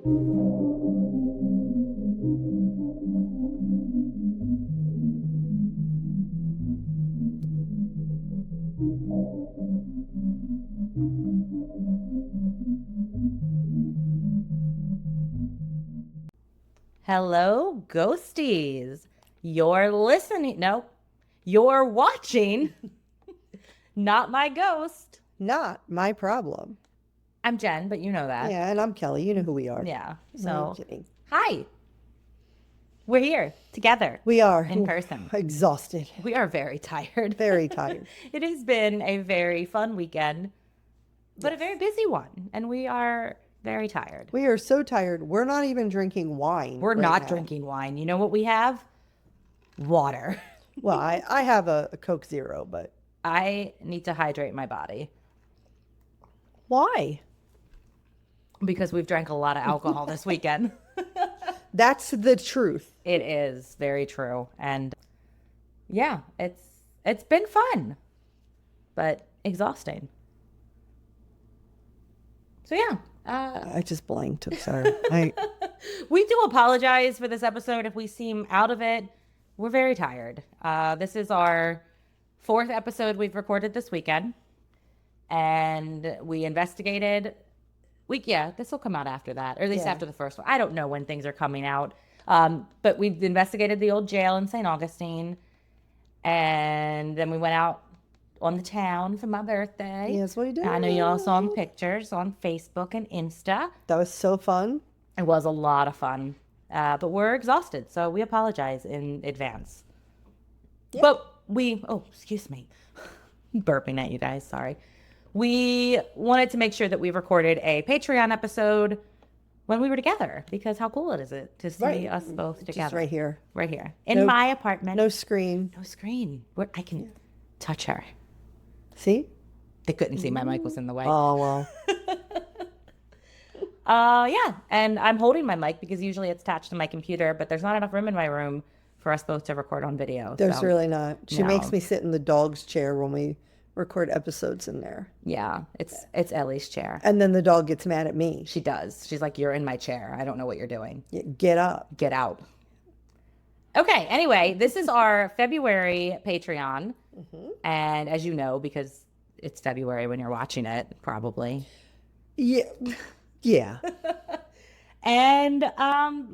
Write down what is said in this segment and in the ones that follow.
Hello, ghosties. You're listening. No, you're watching Not My Ghost. Not my problem. I'm Jen, but you know that. Yeah, and I'm Kelly. You know who we are. Yeah. No, So, I'm kidding. hi. We're here together. We are in person. exhausted. We are very tired. Very tired. It has been a very fun weekend, but a very busy one. And we are very tired. We are so tired. We're not even drinking wine. We're right not now. drinking wine. You know what we have? Water. Well, I have a Coke Zero, but I need to hydrate my body why? because we've drank a lot of alcohol this weekend. That's the truth. It is very true. And yeah, it's been fun, but exhausting. So yeah, I just blanked. I'm sorry. we do apologize for this episode if we seem out of it. We're very tired. This is our 4th episode we've recorded this weekend, and we investigated. This will come out after that, or at least after the first one. I don't know when things are coming out, but we investigated the old jail in St. Augustine, and then we went out on the town for my birthday. Yes, we did. I know you all saw pictures on Facebook and Insta. That was so fun. It was a lot of fun, but we're exhausted, so we apologize in advance. Yep. But excuse me, burping at you guys, sorry. We wanted to make sure that we recorded a Patreon episode when we were together, because how cool is it to see us both together? Just right here. Right here. In my apartment. No screen. No screen. Where I can touch her. See? They couldn't see. My mic was in the way. Oh, well. Yeah. And I'm holding my mic because usually it's attached to my computer, but there's not enough room in my room for us both to record on video. There's so, really not. She no. makes me sit in the dog's chair when we record episodes in there. Yeah. It's Ellie's chair. And then the dog gets mad at me. She does. She's like, you're in my chair. I don't know what you're doing. Get up. Get out. Okay. Anyway, this is our February Patreon. Mm-hmm. And as you know, because it's February when you're watching it, probably. Yeah. Yeah. And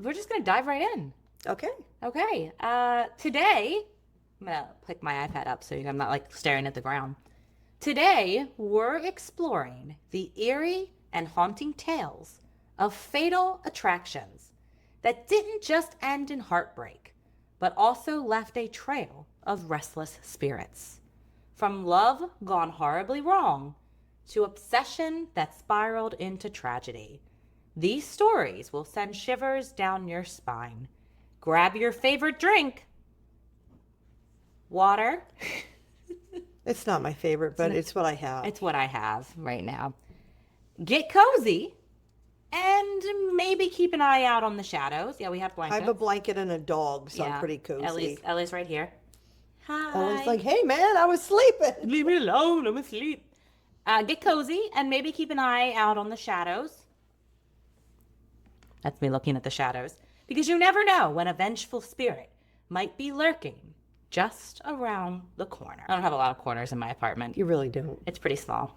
we're just going to dive right in. Okay. Okay. Today, I'm going to pick my iPad up so I'm not like staring at the ground. Today, we're exploring the eerie and haunting tales of fatal attractions that didn't just end in heartbreak, but also left a trail of restless spirits. From love gone horribly wrong to obsession that spiraled into tragedy. These stories will send shivers down your spine. Grab your favorite drink. Water. It's not my favorite, but it's what I have. It's what I have right now. Get cozy and maybe keep an eye out on the shadows. Yeah, we have I blankets. have a blanket and a dog, so I'm pretty cozy. Ellie's right here. Hi. Ellie's like, hey, man, I was sleeping. Leave me alone. I'm asleep. Get cozy and maybe keep an eye out on the shadows. That's me looking at the shadows. Because you never know when a vengeful spirit might be lurking just around the corner. I don't have a lot of corners in my apartment. You really don't. It's pretty small.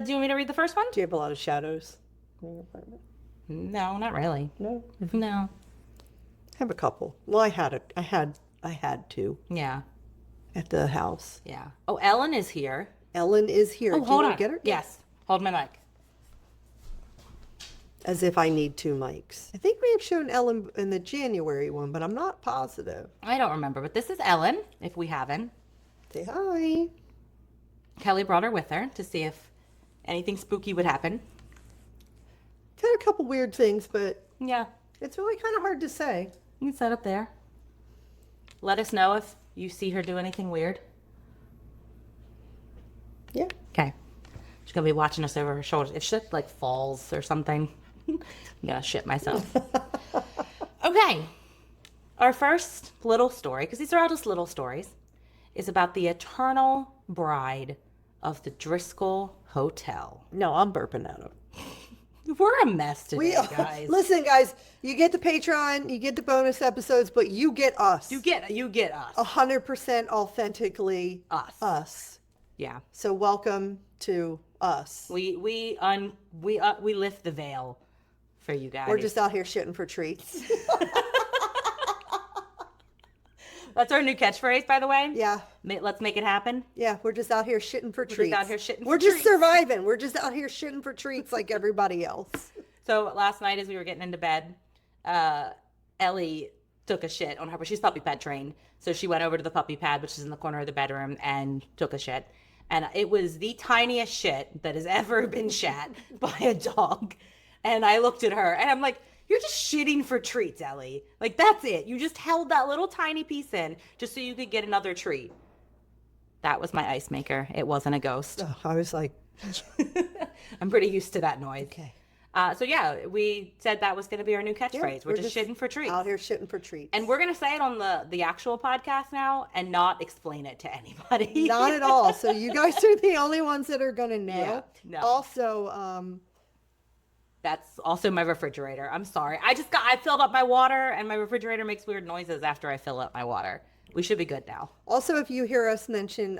Do you want me to read the first one? Do you have a lot of shadows in your apartment? No, not really. No. No. I have a couple. Well, I had two Yeah. at the house. Yeah. Oh, Ellen is here. Ellen is here. Oh, Do hold you on. want to get her? Yes. Hold my mic. As if I need two mics. I think we have shown Ellen in the January one, but I'm not positive. I don't remember, but this is Ellen, if we haven't. Say hi. Kelly brought her with her to see if anything spooky would happen. Got a couple weird things, but Yeah. it's really kind of hard to say. You can set up there. Let us know if you see her do anything weird. Yeah. Okay. She's going to be watching us over her shoulders. If she like falls or something, I'm going to shit myself. Okay. Our first little story, because these are all just little stories, is about the eternal bride of the Driscoll Hotel. No, I'm burping at him. We're a mess today, We are. guys. Listen, guys, you get the Patreon, you get the bonus episodes, but you get us. You get us. 100% authentically Us. Yeah. So welcome to us. We lift the veil for you guys. We're just out here shitting for treats. That's our new catchphrase, by the way. Yeah. Let's make it happen. Yeah, we're just out here shitting for treats. out here shitting for We're just treats. surviving. We're just out here shitting for treats like everybody else. So last night, as we were getting into bed, Ellie took a shit on her, but she's puppy pad trained. So she went over to the puppy pad, which is in the corner of the bedroom, and took a shit. And it was the tiniest shit that has ever been shat by a dog. And I looked at her and I'm like, you're just shitting for treats, Ellie. Like, that's it. You just held that little tiny piece in just so you could get another treat. That was my ice maker. It wasn't a ghost. Oh, I was like, I'm pretty used to that noise. okay. So yeah, we said that was going to be our new catchphrase. We're just shitting for treats. Out here shitting for treats. And we're going to say it on the actual podcast now and not explain it to anybody. Not at all. So you guys are the only ones that are going to know. Yeah, no. Also, That's also my refrigerator. I'm sorry. I filled up my water and my refrigerator makes weird noises after I fill up my water. We should be good now. also, if you hear us mention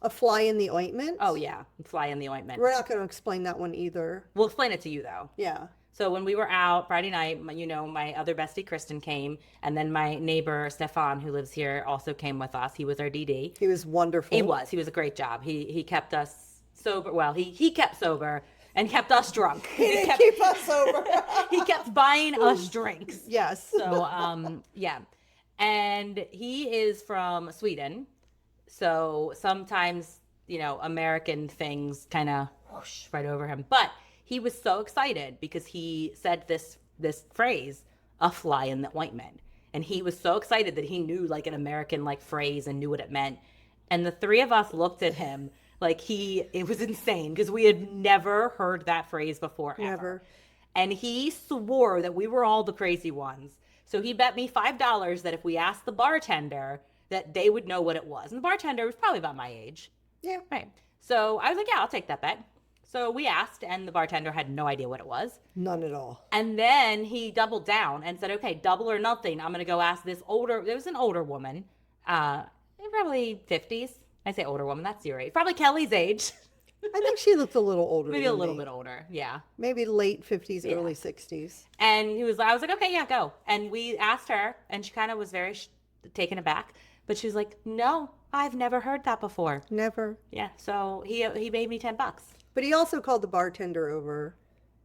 a fly in the ointment. Oh yeah, fly in the ointment. We're not going to explain that one either. We'll explain it to you though. Yeah. So when we were out Friday night, my other bestie Kristen came, and then my neighbor Stefan, who lives here, also came with us. He was our DD. He was wonderful. He was a great job. He kept us sober. Well, he kept sober and kept us drunk. He didn't keep us sober. He kept buying us drinks. Yes. So yeah, and he is from Sweden. So sometimes, American things kind of whoosh right over him. But he was so excited because he said this phrase, a fly in the ointment. And he was so excited that he knew like an American like phrase and knew what it meant. And the three of us looked at him like it was insane because we had never heard that phrase before. Never. And he swore that we were all the crazy ones. So he bet me $5 that if we asked the bartender that they would know what it was. And the bartender was probably about my age. Yeah. Right. So I was like, yeah, I'll take that bet. So we asked, and the bartender had no idea what it was. None at all. And then he doubled down and said, okay, double or nothing. I'm going to go ask there was an older woman, probably 50s. I say older woman, that's your age. Probably Kelly's age. I think she looked a little older. Maybe a than little me. bit older. Yeah. Maybe late 50s, early 60s. And I was like, okay, yeah, go. And we asked her, and she kind of was very taken aback. But she was like, no, I've never heard that before. Never. Yeah. So he made me $10. But he also called the bartender over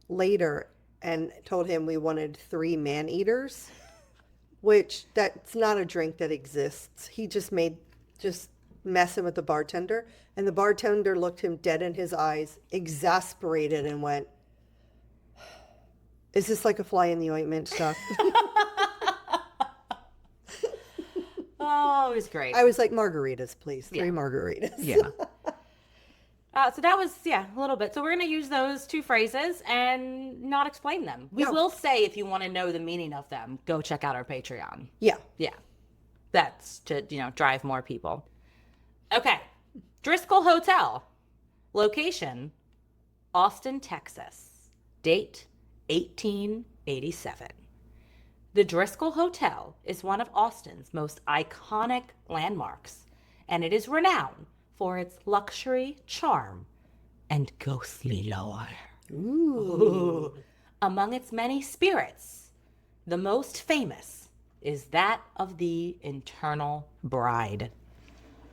later and told him we wanted 3 man-eaters, which that's not a drink that exists. He just messing with the bartender. And the bartender looked him dead in his eyes, exasperated, and went, is this like a fly in the ointment stuff? Oh, it was great. I was like, margaritas, please. 3 margaritas. Yeah. So that was, a little bit. So we're going to use those 2 phrases and not explain them. We will say, if you want to know the meaning of them, go check out our Patreon. Yeah. Yeah. That's to, drive more people. Okay. Driscoll Hotel. Location, Austin, Texas. Date, 1887. The Driscoll Hotel is one of Austin's most iconic landmarks, and it is renowned for its luxury, charm, and ghostly lore. Ooh. Among its many spirits, the most famous is that of the Eternal Bride.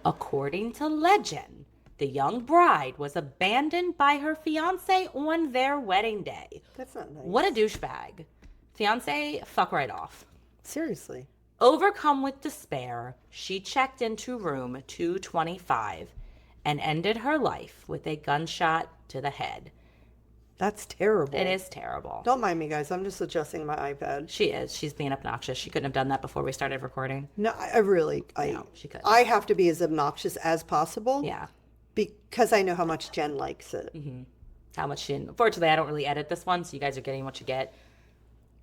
According to legend, the young bride was abandoned by her fiancé on their wedding day. That's not nice. What a douchebag. Fiancé, fuck right off. Seriously. Overcome with despair, she checked into room 225 and ended her life with a gunshot to the head. That's terrible. It is terrible. Don't mind me, guys. I'm just adjusting my iPad. She is. She's being obnoxious. She couldn't have done that before we started recording. No, I really, No, she couldn't. I have to be as obnoxious as possible. Yeah. Because I know how much Jen likes it. How much she... Unfortunately, I don't really edit this one, so you guys are getting what you get.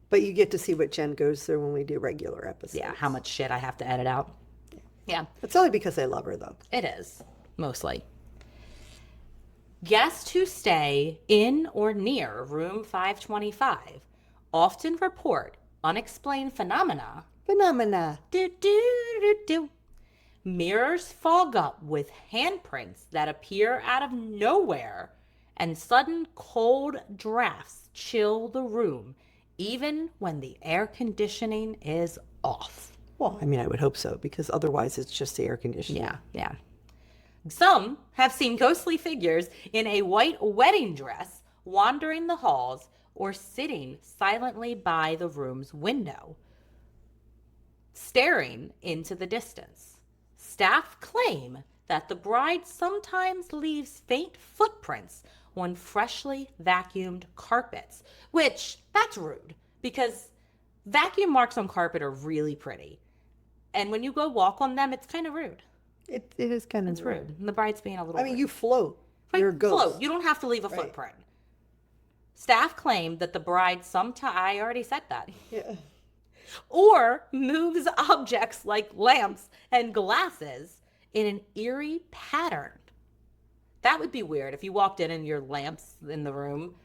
But you get to see what Jen goes through when we do regular episodes. Yeah, how much shit I have to edit out. Yeah. It's only because I love her, though. It is. Mostly. Guests who stay in or near room 525 often report unexplained phenomena. Phenomena. Do, do, do, do. Mirrors fog up with handprints that appear out of nowhere, and sudden cold drafts chill the room, even when the air conditioning is off. Well, I mean, I would hope so, because otherwise it's just the air conditioning. Yeah. Some have seen ghostly figures in a white wedding dress wandering the halls or sitting silently by the room's window, staring into the distance. Staff claim that the bride sometimes leaves faint footprints on freshly vacuumed carpets, which that's rude because vacuum marks on carpet are really pretty. And when you go walk on them, it's kind of rude. It is kind of It's rude. And the bride's being a little I mean, rude. you float. Right, You're a ghost. float. You don't have to leave a Right. footprint. Staff claim that the bride sometimes, I already said that, Yeah. or moves objects like lamps and glasses in an eerie pattern. That would be weird if you walked in and your lamps in the room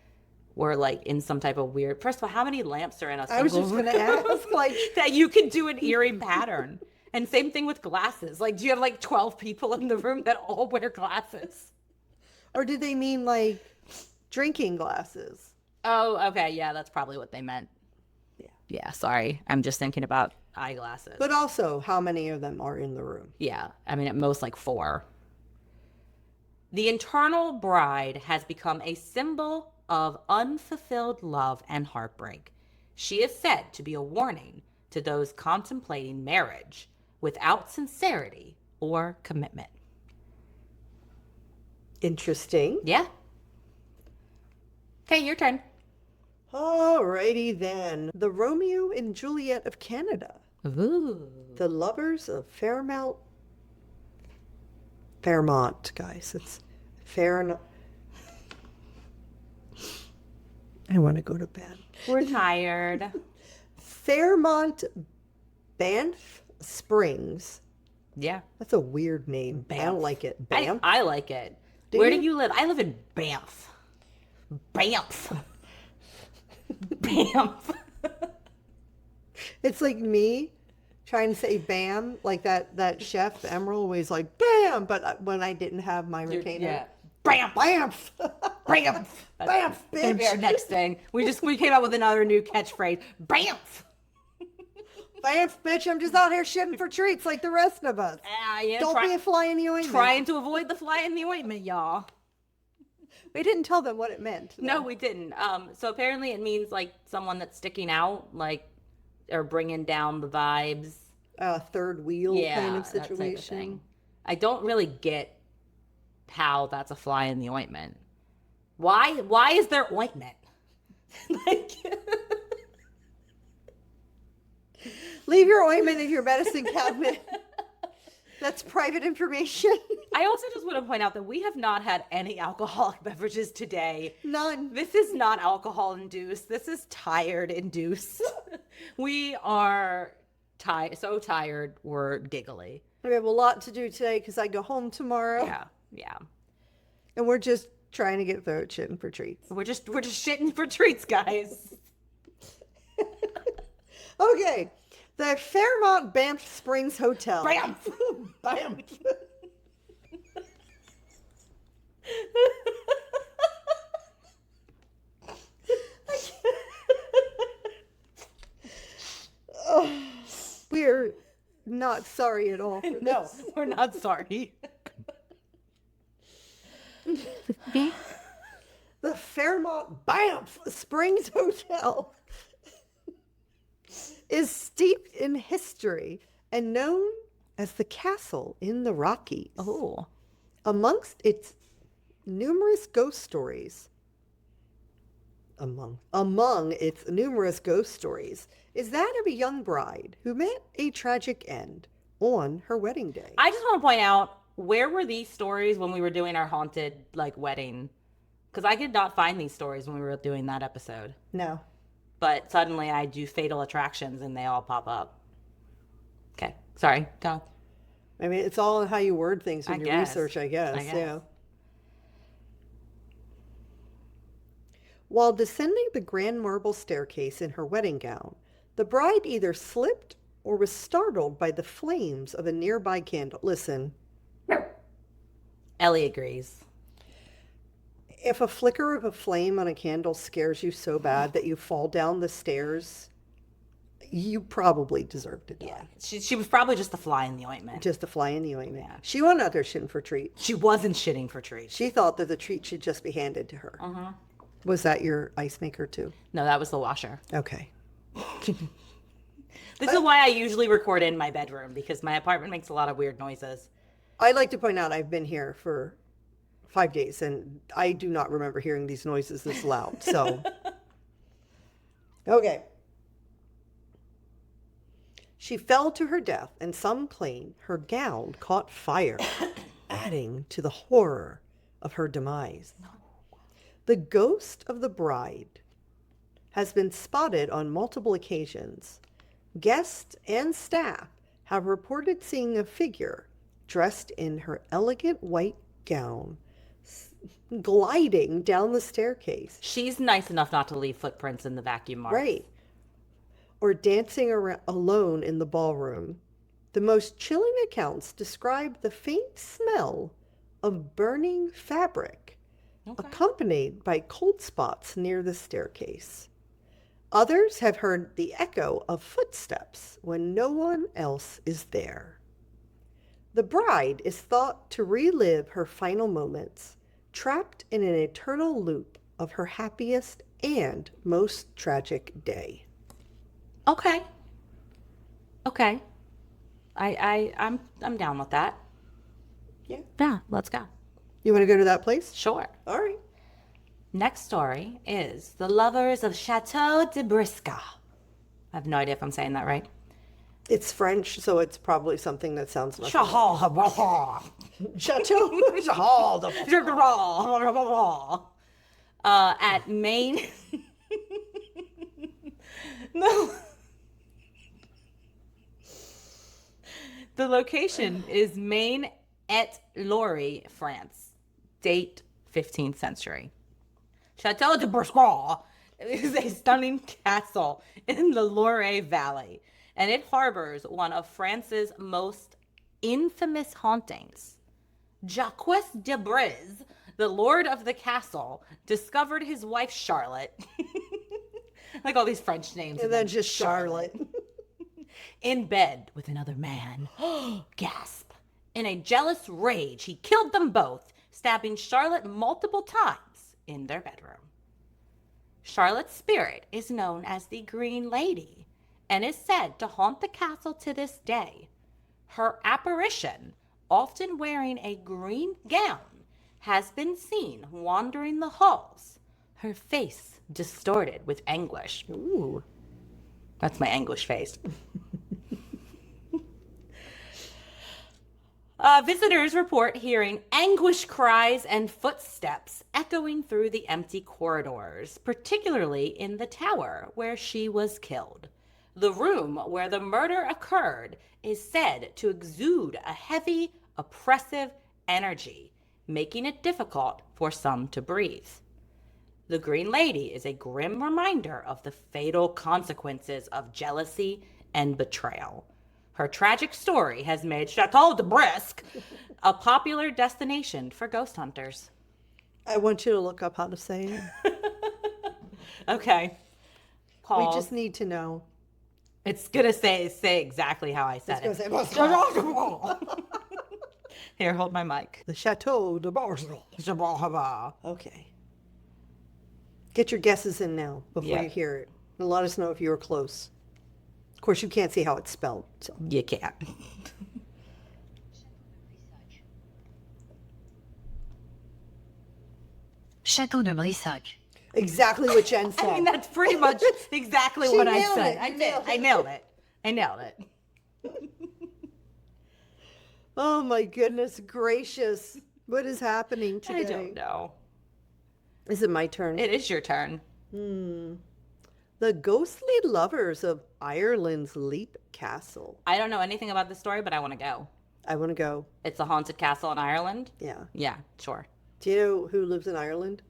were like in some type of weird. First of all, how many lamps are in a single I was just going to ask, like, that you can do an eerie pattern? And same thing with glasses. Like, do you have like 12 people in the room that all wear glasses? or did they mean like drinking glasses? Oh, okay. Yeah, that's probably what they meant. Yeah, sorry. I'm just thinking about eyeglasses. But also, how many of them are in the room? Yeah, I mean, at most like 4. The eternal bride has become a symbol of unfulfilled love and heartbreak. She is said to be a warning to those contemplating marriage without sincerity or commitment. Interesting. Yeah. Okay, your turn. Alrighty then. The Romeo and Juliet of Canada. Ooh. The lovers of Fairmount, guys. It's Fairmount. I want to go to bed. We're tired. Fairmont Banff Springs. Yeah. That's a weird name. I Banff. don't like it. Banff? I like it. Do Where you? do you live? I live in Banff. Banff. Banff. It's like me trying to say bam, like that chef Emerald always like bam, but when I didn't have my retainer, Yeah. Banff. Banff, Banff. Banff, Gonna be our bitch, next thing. We came up with another new catchphrase. Banff. Banff, bitch. I'm just out here shitting for treats like the rest of us. Yeah, Don't be a fly in the ointment. trying to avoid the fly in the ointment, y'all. We didn't tell them what it meant. No, we didn't. So apparently it means like someone that's sticking out, like, or bringing down the vibes. Third wheel kind of that type situation. thing. I don't really get how that's a fly in the ointment. Why is there ointment? Like, Leave your ointment in your medicine cabinet. That's private information. I also just want to point out that we have not had any alcoholic beverages today. None. This is not alcohol induced. This is tired induced. We are so tired we're giggly. We have a lot to do today because I go home tomorrow. Yeah. And we're just trying to get through shitting for treats. We're just shitting for treats, guys. Okay. The Fairmont Banff Springs Hotel. Bam! Bam. Oh, we're not sorry at all for No, this. we're not sorry. The Fairmont Banff Springs Hotel is steeped in history and known as the Castle in the Rockies. Oh. Amongst its numerous ghost stories, among its numerous ghost stories, is that of a young bride who met a tragic end on her wedding day. I just want to point out, where were these stories when we were doing our haunted wedding? Because I could not find these stories when we were doing that episode. No. But suddenly I do Fatal Attractions and they all pop up. Okay, sorry, go. I mean, it's all in how you word things when I you guess. research, I guess. I guess. Yeah. While descending the grand marble staircase in her wedding gown, the bride either slipped or was startled by the flames of a nearby candle. Listen, Ellie agrees. if a flicker of a flame on a candle scares you so bad that you fall down the stairs, you probably deserve to die. Yeah. She was probably just a fly in the ointment. Just a fly in the ointment. Yeah. She wasn't auditioning for treat. She wasn't shitting for treats. She thought that the treat should just be handed to her. Was that your ice maker too? No, that was the washer. Okay. This is why I usually record in my bedroom, because my apartment makes a lot of weird noises. I'd like to point out I've been here for 5 days and I do not remember hearing these noises this loud. So, okay. She fell to her death, and some claim her gown caught fire, adding to the horror of her demise. The ghost of the bride has been spotted on multiple occasions. Guests and staff have reported seeing a figure dressed in her elegant white gown gliding down the staircase. She's nice enough not to leave footprints in the vacuum marks. Right. Or dancing around alone in the ballroom. The most chilling accounts describe the faint smell of burning fabric, accompanied by cold spots near the staircase. Others have heard the echo of footsteps when no one else is there. The bride is thought to relive her final moments, trapped in an eternal loop of her happiest and most tragic day. Okay. I'm down with that. Yeah, let's go. You want to go to that place? Sure. All right. Next story is The Lovers of Chateau de Brisca. I have no idea if I'm saying that right. It's French, so it's probably something that sounds like Chateau. At Maine. No. The location is Maine et Loire, France. Date 15th century. Chateau de Brisca is a stunning castle in the Loire Valley, and it harbors one of France's most infamous hauntings. Jacques de Brise, the lord of the castle, discovered his wife Charlotte. Like all these French names. And then just Charlotte. In bed with another man. Gasp. In a jealous rage, he killed them both, stabbing Charlotte multiple times in their bedroom. Charlotte's spirit is known as the Green Lady and is said to haunt the castle to this day. Her apparition, often wearing a green gown, has been seen wandering the halls, her face distorted with anguish. Ooh. That's my anguish face. Visitors report hearing anguish cries and footsteps echoing through the empty corridors, particularly in the tower where she was killed. The room where the murder occurred is said to exude a heavy, oppressive energy, making it difficult for some to breathe. The Green Lady is a grim reminder of the fatal consequences of jealousy and betrayal. Her tragic story has made Chateau de Brisque a popular destination for ghost hunters. I want you to look up how to say it. Okay. Pause. We just need to know. It's gonna say exactly how I said It's it. gonna say, Here, hold my mic. the Chateau de Brisca. Okay. Get your guesses in now before Yeah. you hear it. And let us know if you were close. Of course, you can't see how it's spelled. So. You can't. Château de Brissac. Exactly what Jen said. I mean, that's pretty much exactly She what I nailed said. it. I You did. nailed I it. nailed it. I nailed it. Oh my goodness gracious. What is happening today? I don't know. Is it my turn? It is your turn. The ghostly lovers of Ireland's Leap Castle. I don't know anything about this story, but I want to go. I want to go. It's a haunted castle in Ireland. Yeah. Yeah, sure. Do you know who lives in Ireland?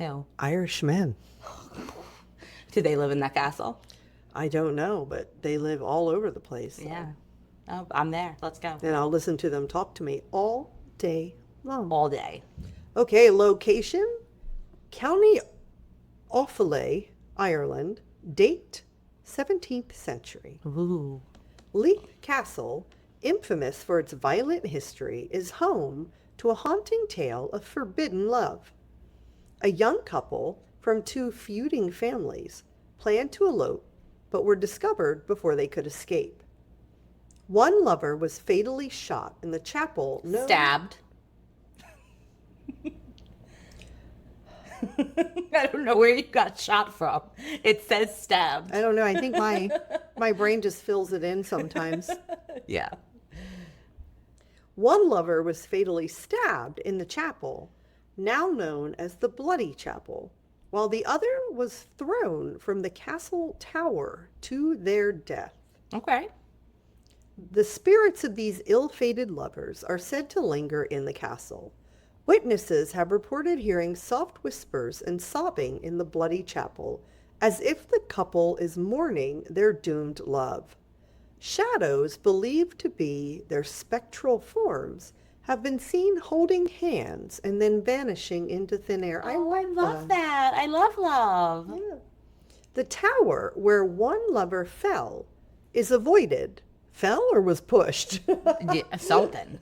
Who? Irishmen. Do they live in that castle? I don't know, but they live all over the place. So. Yeah. Oh, I'm there. Let's go. And I'll listen to them talk to me all day long. All day. Okay, location, County Offaly, Ireland. Date, 17th century. Ooh. Leith Castle, infamous for its violent history, is home to a haunting tale of forbidden love. A young couple from two feuding families planned to elope, but were discovered before they could escape. One lover was fatally shot in the chapel known... Stabbed. I don't know where you got shot from. It says stabbed. I don't know. I think my brain just fills it in sometimes. Yeah. One lover was fatally stabbed in the chapel, now known as the Bloody Chapel, while the other was thrown from the castle tower to their death. Okay. The spirits of these ill-fated lovers are said to linger in the castle. Witnesses have reported hearing soft whispers and sobbing in the Bloody Chapel, as if the couple is mourning their doomed love. Shadows believed to be their spectral forms have been seen holding hands and then vanishing into thin air. I love that. I love love. Yeah. The tower where one lover fell is avoided. Fell or was pushed? Yeah, something.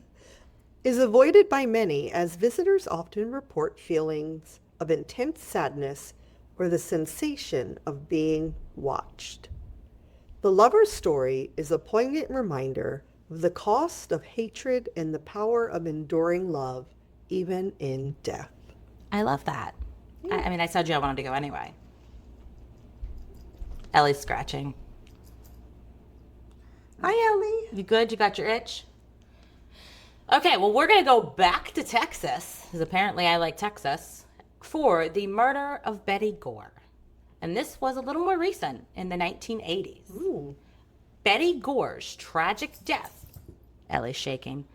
Is avoided by many as visitors often report feelings of intense sadness or the sensation of being watched. The lover's story is a poignant reminder of the cost of hatred and the power of enduring love, even in death. I love that. I mean, I told you I wanted to go anyway. Ellie's scratching. Hi, Ellie. You good? You got your itch? Okay, well, we're going to go back to Texas, because apparently I like Texas, for the murder of Betty Gore. And this was a little more recent, in the 1980s. Ooh. Betty Gore's tragic death, Ellie's shaking,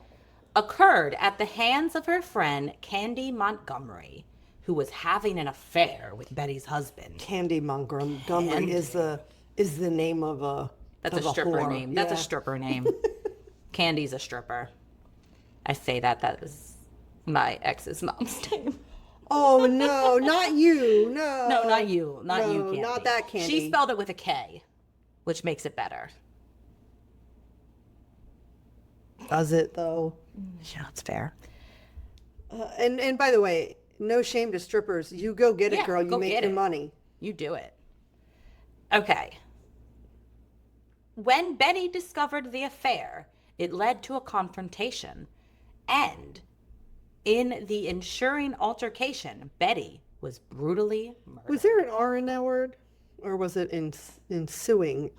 occurred at the hands of her friend Candy Montgomery, who was having an affair with Betty's husband. Candy Montgomery is the name of a That's of a stripper whore. name. That's a Yeah. stripper name. Candy's a stripper. I say that is my ex's mom's name. Oh no, not you. No. No, not you. Not you, No, Candy. not that Candy. She spelled it with a K, which makes it better. Does it though? Yeah, it's fair. And by the way, no shame to strippers. You go get it, Yeah, girl. You go make get your it. money. You do it. Okay. When Betty discovered the affair, it led to a confrontation. And in the ensuing altercation, Betty was brutally murdered. Was there an R in that word, or was it ensuing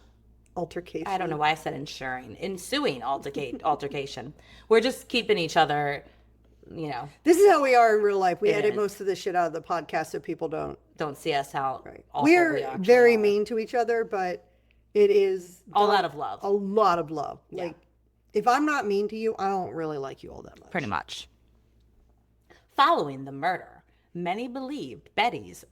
altercation? I don't know why I said ensuring. Ensuing altercation. We're just keeping each other, you know, This is how we are in real life. We It edit is. most of the shit out of the podcast so people don't. see us how Right. awful we We're actually very are. mean to each other, but it is All done- out of love. A lot of love. Yeah. Like, if I'm not mean to you, I don't really like you all that much. Pretty much. Following the murder, many believed Betty's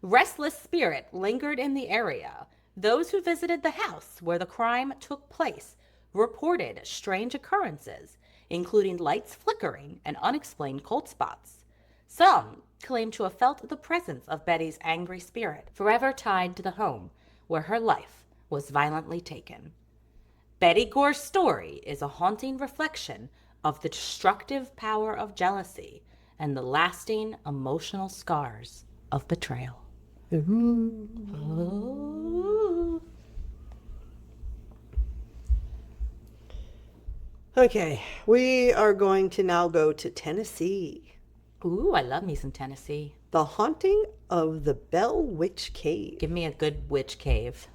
restless spirit lingered in the area. Those who visited the house where the crime took place reported strange occurrences, including lights flickering and unexplained cold spots. Some claimed to have felt the presence of Betty's angry spirit, forever tied to the home where her life was violently taken. Betty Gore's story is a haunting reflection of the destructive power of jealousy and the lasting emotional scars of betrayal. Ooh. Okay, we are going to now go to Tennessee. Ooh, I love me some Tennessee. The Haunting of the Bell Witch Cave. Give me a good witch cave.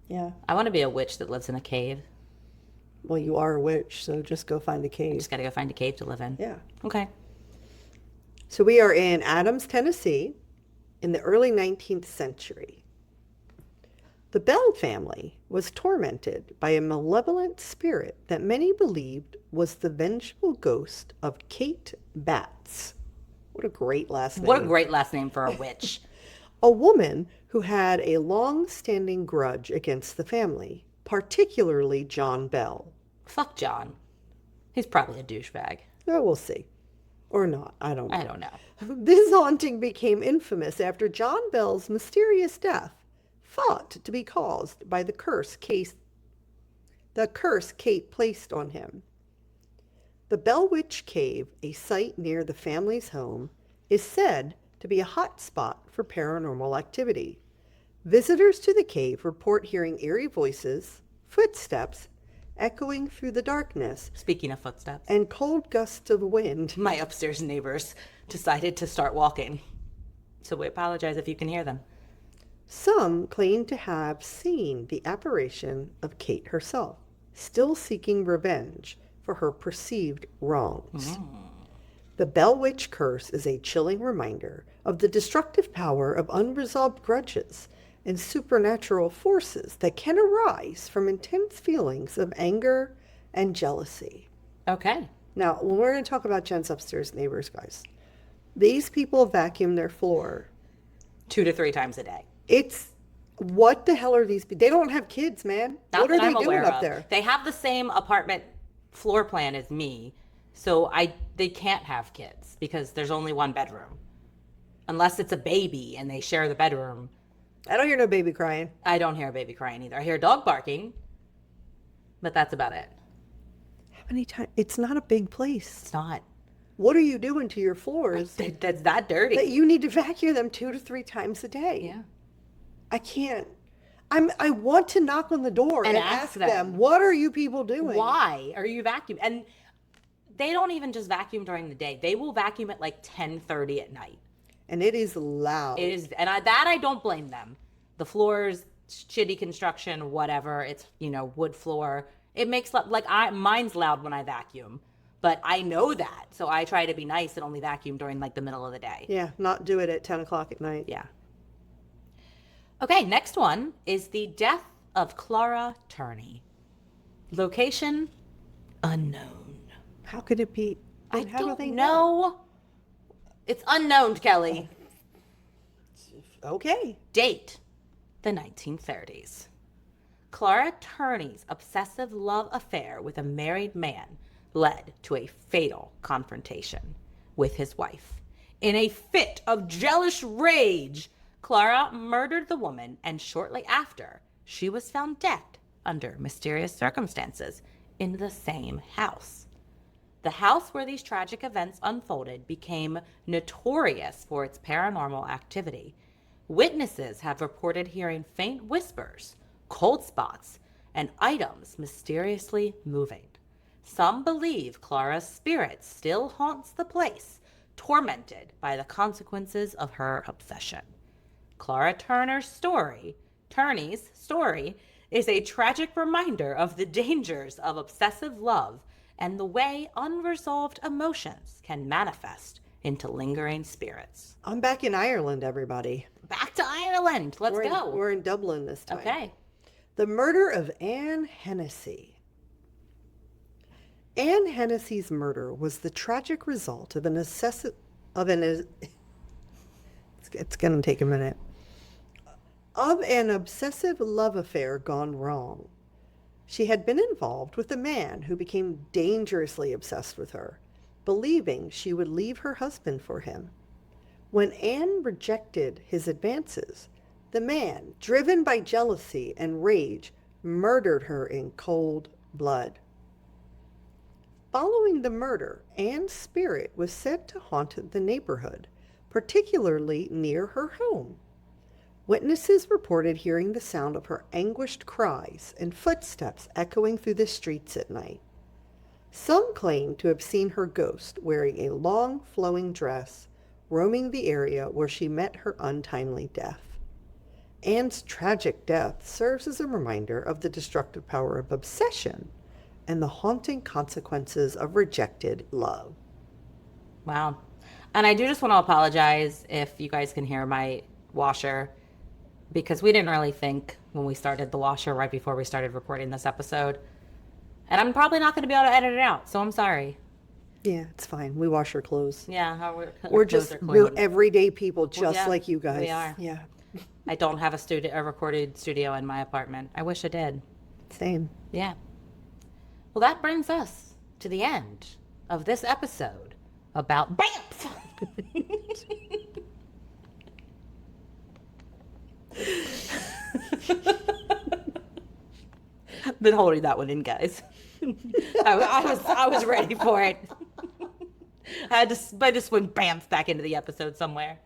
Yeah. I want to be a witch that lives in a cave. Well, you are a witch, so just go find a cave. Just got to go find a cave to live in. Yeah. Okay. So we are in Adams, Tennessee, in the early 19th century. The Bell family was tormented by a malevolent spirit that many believed was the vengeful ghost of Kate Batts. What a great last name. What a great last name for a witch. A woman who had a long-standing grudge against the family, particularly John Bell. Fuck John. He's probably a douchebag. Oh, we'll see. Or not, I don't know. I don't know. This haunting became infamous after John Bell's mysterious death, thought to be caused by the curse Kate placed on him. The Bell Witch Cave, a site near the family's home, is said to be a hot spot for paranormal activity. Visitors to the cave report hearing eerie voices, footsteps, echoing through the darkness, Speaking of footsteps, and cold gusts of wind. my upstairs neighbors decided to start walking. So we apologize if you can hear them. Some claim to have seen the apparition of Kate herself, still seeking revenge for her perceived wrongs. The Bell Witch curse is a chilling reminder of the destructive power of unresolved grudges and supernatural forces that can arise from intense feelings of anger and jealousy. Okay. Now, when we're going to talk about Jen's upstairs neighbors, guys, these people vacuum their floor. 2 to 3 times a day. It's, what the hell are these people? They don't have kids, man. Not What are that I'm they doing aware up of. there? They have the same apartment floor plan as me, so they can't have kids because there's only one bedroom. Unless it's a baby and they share the bedroom. I don't hear no baby crying. I don't hear a baby crying either. I hear a dog barking, but that's about it. How many times? It's not a big place. It's not. What are you doing to your floors That's that dirty. that you need to vacuum them 2 to 3 times a day? Yeah. I can't. I want to knock on the door and ask them, what are you people doing? Why are you vacuuming? And they don't even just vacuum during the day. They will vacuum at like 10:30 at night. And it is loud. It is, and I don't blame them. The floors, shitty construction, whatever. It's wood floor. It makes mine's loud when I vacuum, but I know that, so I try to be nice and only vacuum during like the middle of the day. Yeah, not do it at 10 o'clock at night. Yeah. Okay, next one is the death of Clara Turney. Location unknown. How could it be? I And how do don't they know. It's unknown, Kelly. Okay. Date, the 1930s. Clara Turney's obsessive love affair with a married man led to a fatal confrontation with his wife. In a fit of jealous rage, Clara murdered the woman, and shortly after, she was found dead under mysterious circumstances in the same house. The house where these tragic events unfolded became notorious for its paranormal activity. Witnesses have reported hearing faint whispers, cold spots, and items mysteriously moving. Some believe Clara's spirit still haunts the place, tormented by the consequences of her obsession. Clara Turney's story is a tragic reminder of the dangers of obsessive love and the way unresolved emotions can manifest into lingering spirits. I'm back in Ireland, everybody. Back to Ireland. Let's go. We're in Dublin this time. Okay. The murder of Anne Hennessy. Anne Hennessy's murder was the tragic result of it's going to take a minute. Of an obsessive love affair gone wrong. She had been involved with a man who became dangerously obsessed with her, believing she would leave her husband for him. When Anne rejected his advances, the man, driven by jealousy and rage, murdered her in cold blood. Following the murder, Anne's spirit was said to haunt the neighborhood, particularly near her home. Witnesses reported hearing the sound of her anguished cries and footsteps echoing through the streets at night. Some claim to have seen her ghost wearing a long flowing dress, roaming the area where she met her untimely death. Anne's tragic death serves as a reminder of the destructive power of obsession and the haunting consequences of rejected love. Wow. And I do just want to apologize if you guys can hear my washer, because we didn't really think when we started the washer right before we started recording this episode. And I'm probably not going to be able to edit it out, so I'm sorry. Yeah, it's fine. We wash our clothes. Yeah, We're clothes just are real clean. everyday people, just yeah, like you guys. we are. Yeah, I don't have a recorded studio in my apartment. I wish I did. same. Yeah. Well, that brings us to the end of this episode about BAMF. Been holding that one in, guys. I was ready for it. I just went BAMF back into the episode somewhere.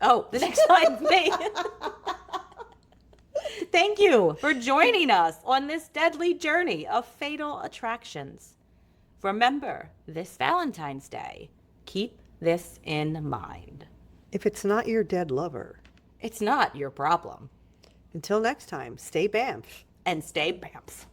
Oh, the next line's me. Thank you for joining us on this deadly journey of fatal attractions. Remember, this Valentine's Day, keep this in mind. If it's not your dead lover, It's not your problem. until next time, stay BAMF. And stay BAMF.